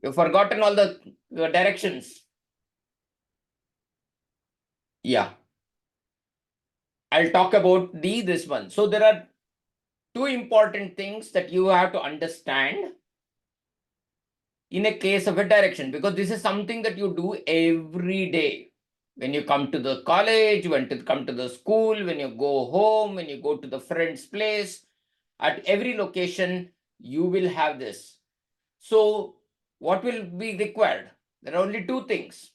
You've forgotten all the directions. Yeah. I'll talk about this one. So there are two important things that you have to understand in a case of a direction, because this is something that you do every day. When you come to the college, when you come to the school, when you go home, when you go to the friend's place, at every location, you will have this. So what will be required? There are only two things.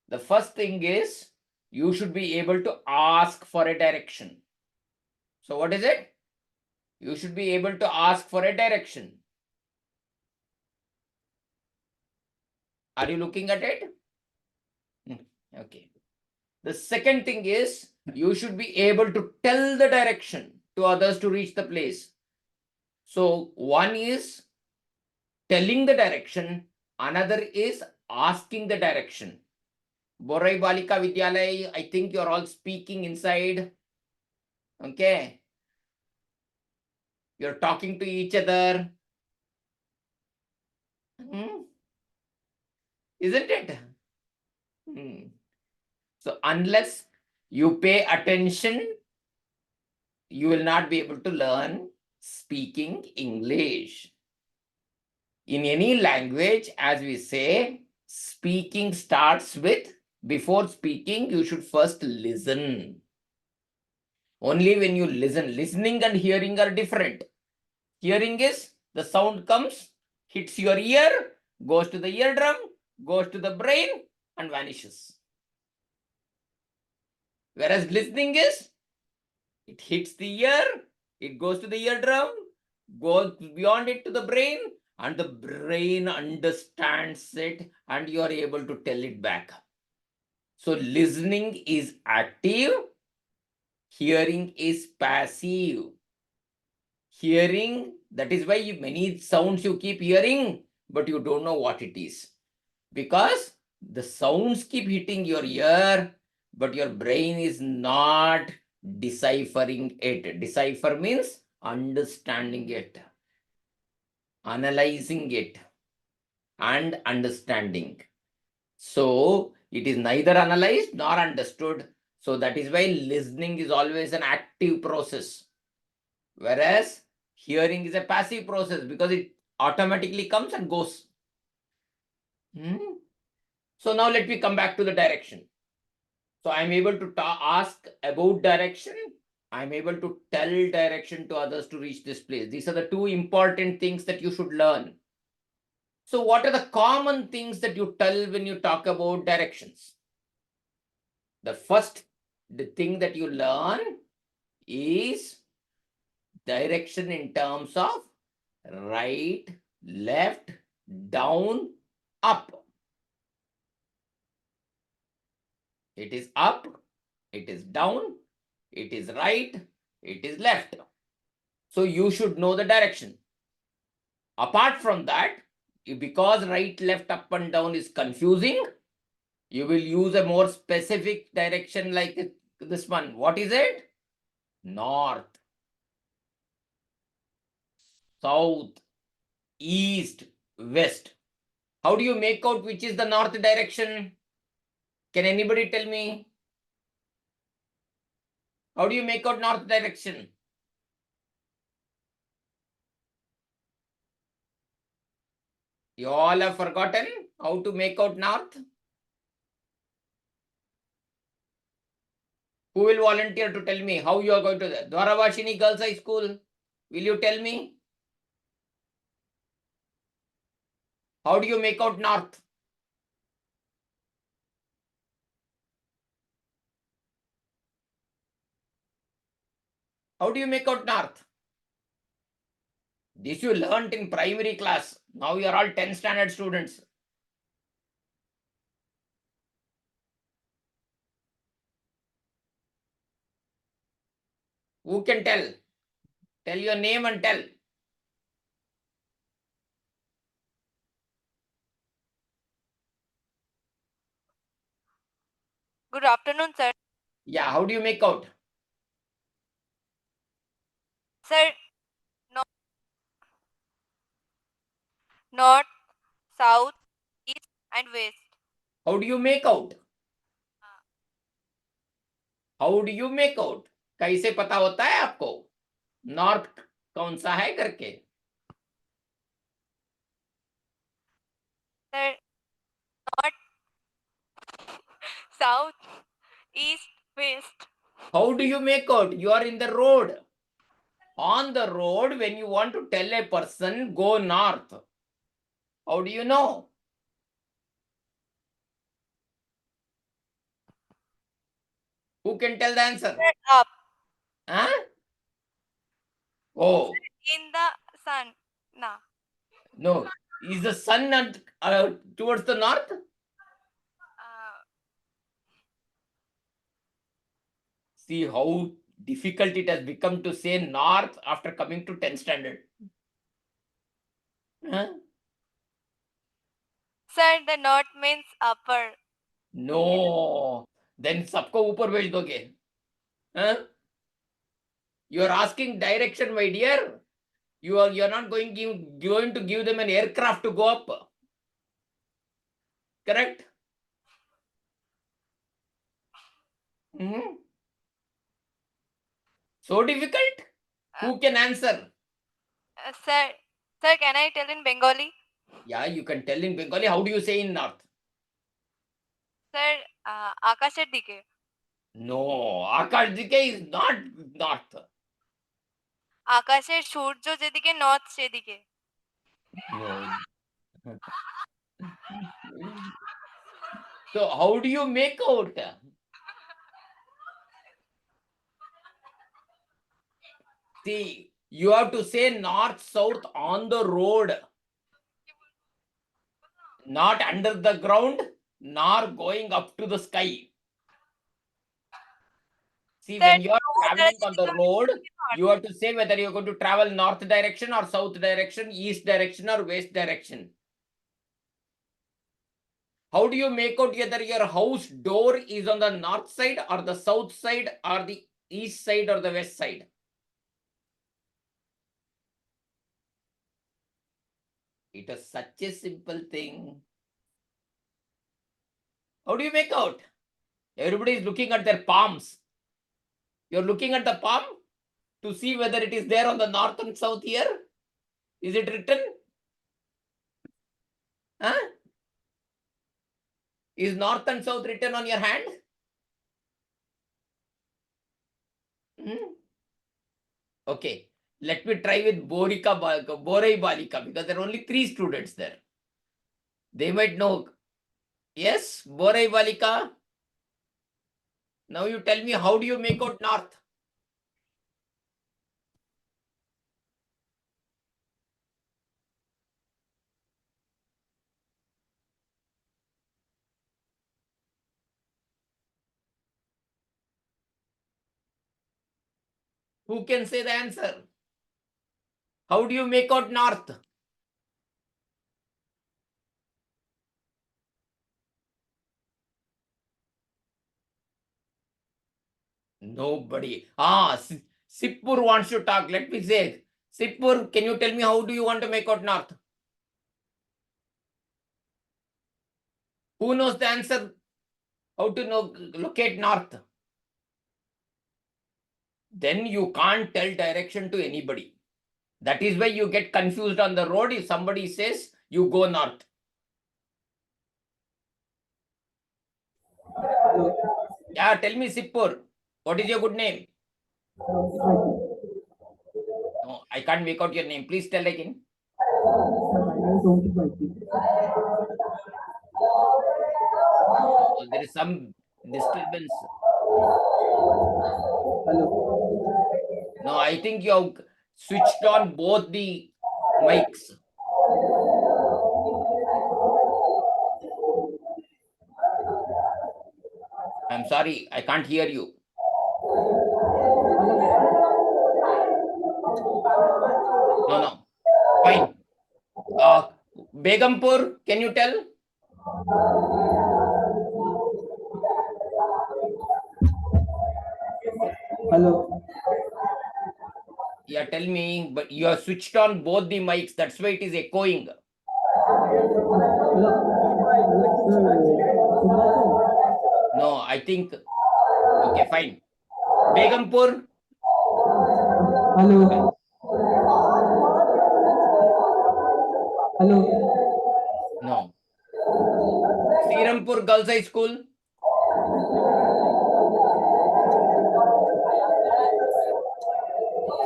The first thing is you should be able to ask for a direction. So what is it? You should be able to ask for a direction. Are you looking at it? Okay. The second thing is you should be able to tell the direction to others to reach the place. So one is telling the direction, another is asking the direction. Borai Balika Vidyalaya, I think you're all speaking inside. Okay. You're talking to each other. Isn't it? So unless you pay attention, you will not be able to learn speaking English. In any language, as we say, speaking starts with, before speaking, you should first listen. Only when you listen, listening and hearing are different. Hearing is the sound comes, hits your ear, goes to the eardrum, goes to the brain and vanishes. Whereas listening is, it hits the ear, it goes to the eardrum, goes beyond it to the brain, and the brain understands it and you are able to tell it back. So listening is active, hearing is passive. Hearing, that is why many sounds you keep hearing, but you don't know what it is. Because the sounds keep hitting your ear, but your brain is not deciphering it. Decipher means understanding it, analyzing it, and understanding. So it is neither analyzed nor understood. So that is why listening is always an active process, whereas hearing is a passive process because it automatically comes and goes. So now let me come back to the direction. So I'm able to ask about direction. I'm able to tell direction to others to reach this place. These are the two important things that you should learn. So what are the common things that you tell when you talk about directions? The first thing that you learn is direction in terms of right, left, down, up. It is up, it is down, it is right, it is left. So you should know the direction. Apart from that, because right, left, up and down is confusing, you will use a more specific direction like this one. What is it? North, south, east, west. How do you make out which is the north direction? Can anybody tell me? How do you make out north direction? You all have forgotten how to make out north? Who will volunteer to tell me how you are going to the Dwaravashini Girls High School? Will you tell me? How do you make out north? How do you make out north? This you learnt in primary class. Now you are all 10th standard students. Who can tell? Tell your name and tell. Good afternoon, sir. Yeah, how do you make out? Sir, north, south, east and west. How do you make out? How do you make out? कैसे पता होता है आपको north कौन सा है करके? Sir, north, south, east, west. How do you make out? You are in the road. On the road, when you want to tell a person go north, how do you know? Who can tell the answer? Sir, up. Huh? Oh, In the sun. Nah. no. Is the sun towards the north? See how difficult it has become to say north after coming to 10th standard. Huh? Sir, the north means upper. No. Then सबको ऊपर भेज दोगे? Huh? You are asking direction, my dear. You are not going to give them an aircraft to go up. Correct? So difficult? Who can answer? Sir, can I tell in Bengali? Yeah, you can tell in Bengali. How do you say in north? Sir, আকাশের দিকে. No, Akash dike is not north. আকাশের সূর্য যেদিকে north সেদিকে. No. So how do you make out? See, you have to say north, south on the road. Not under the ground, nor going up to the sky. See, when you are traveling on the road, you have to say whether you are going to travel north direction or south direction, east direction or west direction. How do you make out whether your house door is on the north side or the south side or the east side or the west side? It is such a simple thing. How do you make out? Everybody is looking at their palms. You're looking at the palm to see whether it is there on the north and south here. Is it written? Huh? Is north and south written on your hand? Okay, let me try with Borei Balika because there are only 3 students there. They might know. Yes, Borei Balika. Now you tell me, how do you make out north? Who can say the answer? How do you make out north? Nobody. Sipur wants to talk. Let me say. Sipur, can you tell me how do you want to make out north? Who knows the answer? How to locate north? Then you can't tell direction to anybody. That is why you get confused on the road. If somebody says you go north. Yeah, tell me, Sipur. What is your good name? No, I can't make out your name. Please tell again. There is some disturbance. No, I think you have switched on both the mics. I'm sorry, I can't hear you. No. Fine. Begumpur, can you tell? Hello. Yeah, tell me, but you have switched on both the mics. That's why it is echoing. No, I think, okay, fine. Begumpur. Hello. Hello. No. Srirampur Girls High School.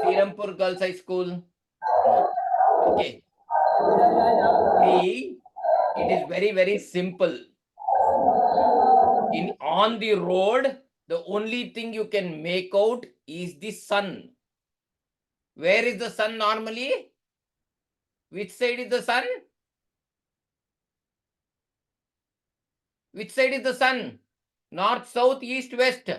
Srirampur Girls High School. No. Okay. See, it is very, very simple. On the road, the only thing you can make out is the sun. Where is the sun normally? Which side is the sun? Which side is the sun? North, south, east, west.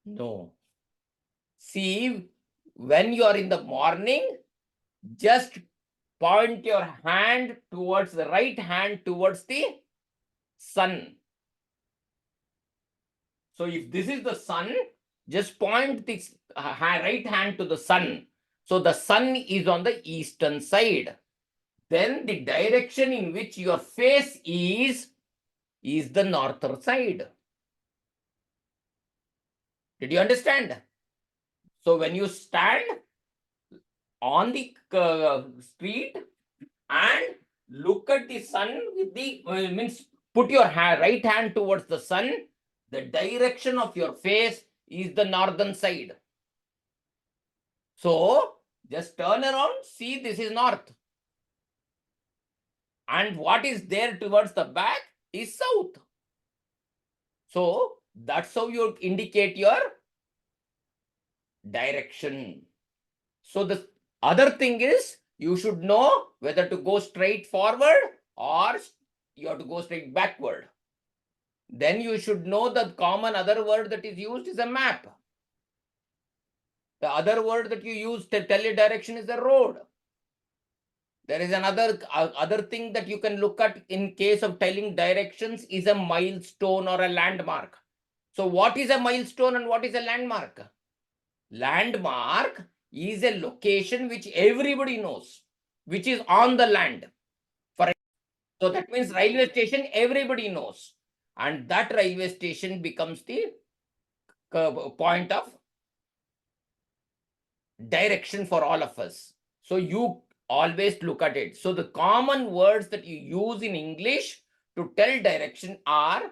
No. See, when you are in the morning, just point your hand towards the right hand towards the sun. So if this is the sun, just point this right hand to the sun. So the sun is on the eastern side. Then the direction in which your face is the northern side. Did you understand? So when you stand on the street and look at the sun with the means put your right hand towards the sun, the direction of your face is the northern side. So just turn around, see this is north. And what is there towards the back is south. So that's how you indicate your direction. So the other thing is you should know whether to go straight forward or you have to go straight backward. Then you should know the common other word that is used is a map. The other word that you use to tell a direction is a road. There is another other thing that you can look at in case of telling directions is a milestone or a landmark. So what is a milestone and what is a landmark? Landmark is a location which everybody knows, which is on the land. So that means railway station everybody knows. And that railway station becomes the point of direction for all of us. So you always look at it. So the common words that you use in English to tell direction are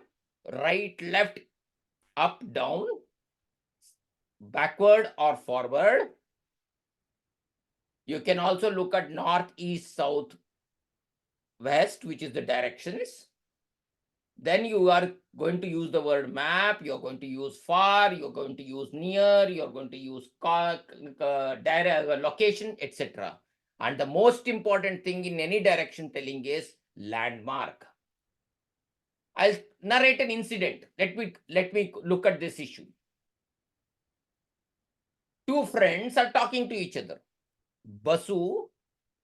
right, left, up, down, backward or forward. You can also look at north, east, south, west, which is the directions. Then you are going to use the word map, you're going to use far, you're going to use near, you're going to use location, etc. And the most important thing in any direction telling is landmark. I'll narrate an incident. Let me look at this issue. Two friends are talking to each other. Basu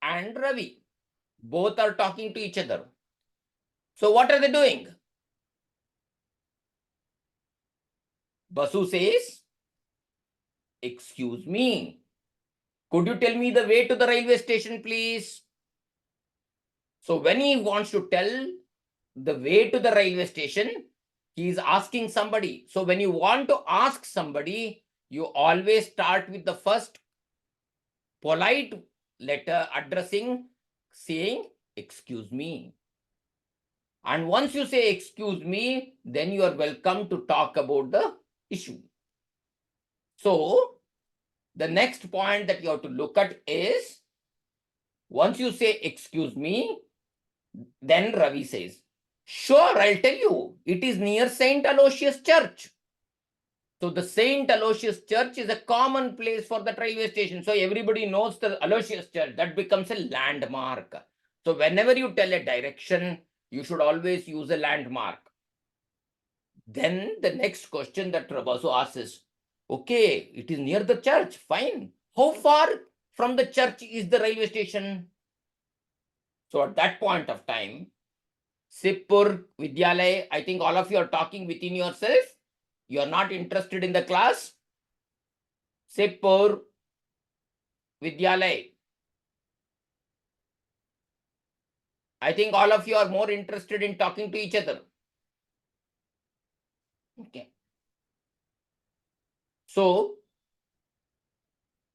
and Ravi. Both are talking to each other. So what are they doing? Basu says, "Excuse me, could you tell me the way to the railway station, please?" So when he wants to tell the way to the railway station, he is asking somebody. So when you want to ask somebody, you always start with the first polite letter addressing, saying, "Excuse me." And once you say, "Excuse me," then you are welcome to talk about the issue. So the next point that you have to look at is, once you say, "Excuse me," then Ravi says, "Sure, I'll tell you. It is near St. Aloysius Church." So the St. Aloysius Church is a common place for the railway station. So everybody knows the Aloysius Church. That becomes a landmark. So whenever you tell a direction, you should always use a landmark. Then the next question that Basu asks is, okay, it is near the church. Fine. How far from the church is the railway station? So at that point of time, Sipur, Vidyalay, I think all of you are talking within yourself. You are not interested in the class. Sipur Vidyalay. I think all of you are more interested in talking to each other. Okay. So,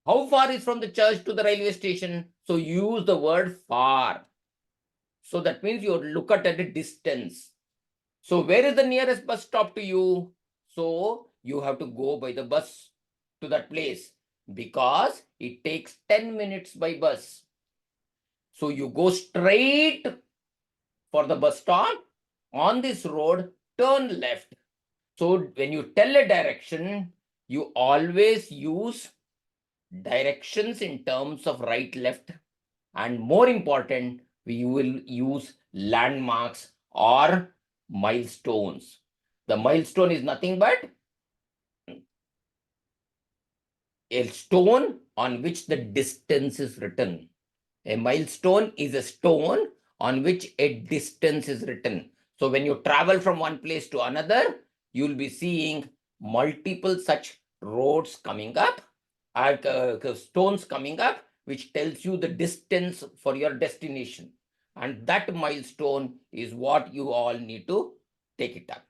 how far is from the church to the railway station? So, use the word far. So, that means you look at a distance. So, where is the nearest bus stop to you? So, you have to go by the bus to that place because it takes 10 minutes by bus. So, you go straight for the bus stop. On this road, turn left. So, when you tell a direction, you always use directions in terms of right, left, and more important, we will use landmarks or milestones. The milestone is nothing but a stone on which the distance is written. A milestone is a stone on which a distance is written. So when you travel from one place to another, you'll be seeing multiple such roads coming up, stones coming up, which tells you the distance for your destination. And that milestone is what you all need to take it up.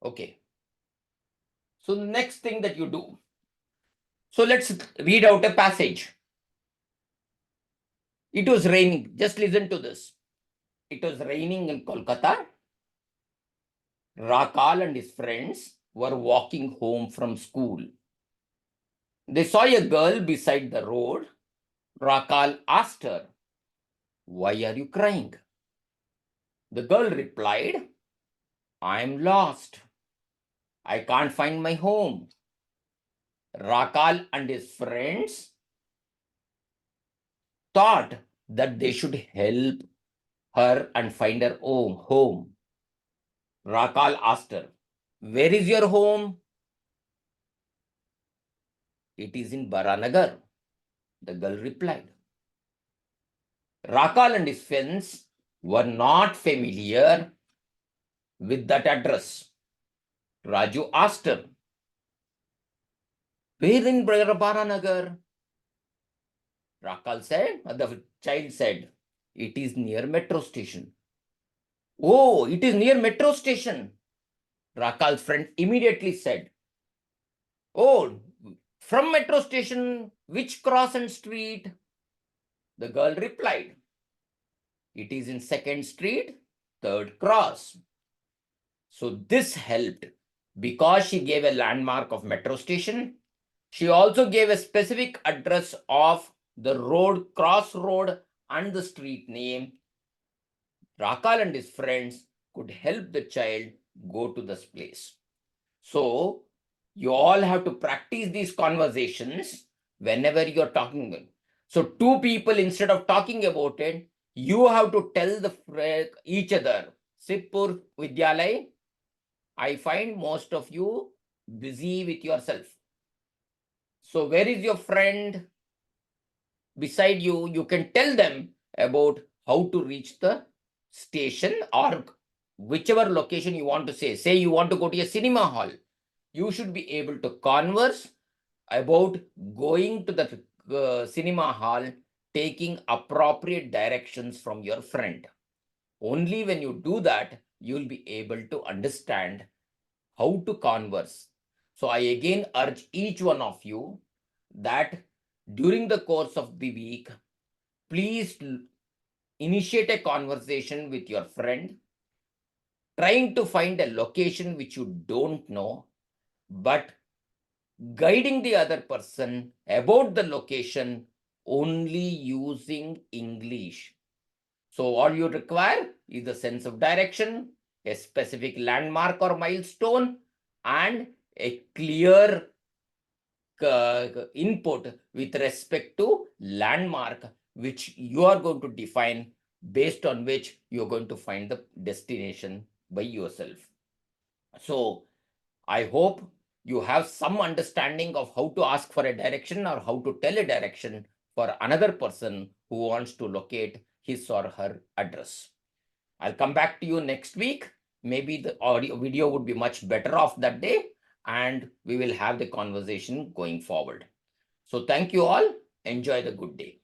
Okay. So the next thing that you do. So let's read out a passage. It was raining. Just listen to this. It was raining in Kolkata. Rakal and his friends were walking home from school. They saw a girl beside the road. Rakal asked her, "Why are you crying?" The girl replied, "I'm lost. I can't find my home." Rakal and his friends thought that they should help her and find her own home. Rakal asked her, "Where is your home?" "It is in Baranagar," the girl replied. Rakal and his friends were not familiar with that address. Raju asked her, "Where in Baranagar?" Rakal said, the child said, "It is near metro station." "Oh, it is near metro station." Rakal's friend immediately said, "Oh, from metro station, which cross and street?" The girl replied, "It is in 2nd Street, 3rd cross." So this helped because she gave a landmark of metro station. She also gave a specific address of the road, crossroad, and the street name. Rakal and his friends could help the child go to this place. So you all have to practice these conversations whenever you're talking. So two people, instead of talking about it, you have to tell each other. Sipur Vidyalay, I find most of you busy with yourself. So where is your friend beside you? You can tell them about how to reach the station or whichever location you want to say. Say you want to go to a cinema hall. You should be able to converse about going to the cinema hall, taking appropriate directions from your friend. Only when you do that, you'll be able to understand how to converse. So I again urge each one of you that during the course of the week, please initiate a conversation with your friend, trying to find a location which you don't know, but guiding the other person about the location only using English. So all you require is a sense of direction, a specific landmark or milestone, and a clear input with respect to landmark, which you are going to define, based on which you're going to find the destination by yourself. So I hope you have some understanding of how to ask for a direction or how to tell a direction for another person who wants to locate his or her address. I'll come back to you next week. Maybe the audio video would be much better off that day, and we will have the conversation going forward. So thank you all. Enjoy the good day.